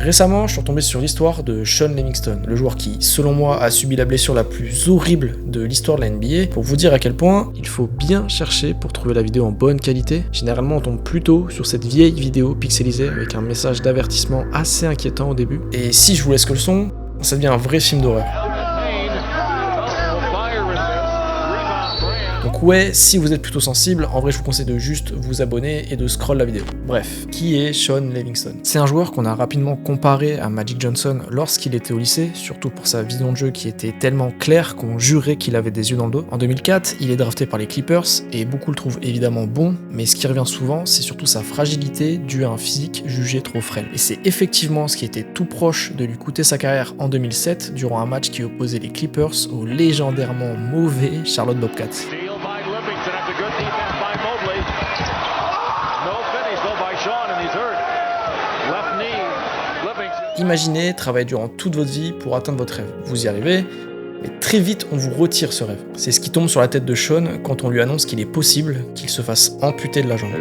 Récemment, je suis retombé sur l'histoire de Shaun Livingston, le joueur qui, selon moi, a subi la blessure la plus horrible de l'histoire de la NBA, pour vous dire à quel point il faut bien chercher pour trouver la vidéo en bonne qualité. Généralement, on tombe plutôt sur cette vieille vidéo pixelisée avec un message d'avertissement assez inquiétant au début. Et si je vous laisse que le son, ça devient un vrai film d'horreur. Donc ouais, si vous êtes plutôt sensible, en vrai je vous conseille de juste vous abonner et de scroll la vidéo. Bref, qui est Shaun Livingston? C'est un joueur qu'on a rapidement comparé à Magic Johnson lorsqu'il était au lycée, surtout pour sa vision de jeu qui était tellement claire qu'on jurait qu'il avait des yeux dans le dos. En 2004, il est drafté par les Clippers et beaucoup le trouvent évidemment bon, mais ce qui revient souvent, c'est surtout sa fragilité due à un physique jugé trop frêle. Et c'est effectivement ce qui était tout proche de lui coûter sa carrière en 2007 durant un match qui opposait les Clippers au légendairement mauvais Charlotte Bobcats. Imaginez travailler durant toute votre vie pour atteindre votre rêve. Vous y arrivez, mais très vite on vous retire ce rêve. C'est ce qui tombe sur la tête de Shaun quand on lui annonce qu'il est possible qu'il se fasse amputer de la jambe.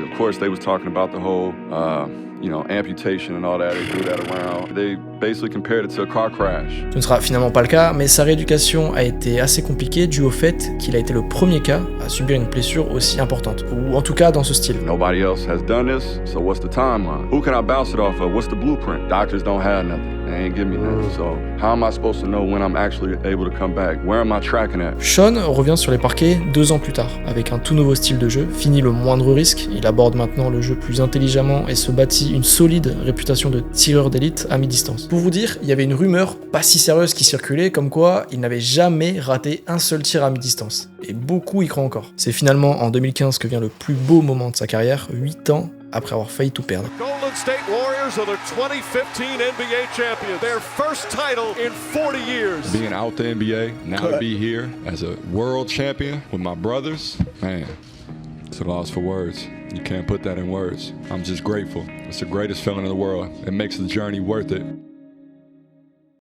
Amputation and all that, they threw that around. They basically compared it to a car crash. Ce ne sera finalement pas le cas, mais sa rééducation a été assez compliquée dû au fait qu'il a été le premier cas à subir une blessure aussi importante, ou en tout cas dans ce style. Nobody else has done this, so what's the timeline? Who can I bounce it off of? What's the blueprint? Doctors don't have nothing. They ain't give me nothing. So how am I supposed to know when I'm actually able to come back? Where am I tracking at? Shaun revient sur les parquets 2 ans plus tard, avec un tout nouveau style de jeu, fini le moindre risque, il aborde maintenant le jeu plus intelligemment et se bâtit une solide réputation de tireur d'élite à mi-distance. Pour vous dire, il y avait une rumeur pas si sérieuse qui circulait comme quoi il n'avait jamais raté un seul tir à mi-distance. Et beaucoup y croient encore. C'est finalement en 2015 que vient le plus beau moment de sa carrière, 8 ans après avoir failli tout perdre. Golden State Warriors are the 2015 NBA champions. Their first title in 40 years. Being out the NBA, now to be here as a world champion with my brothers, man, it's a loss for words. You can't put that in words. I'm just grateful. It's the greatest feeling in the world. It makes the journey worth it.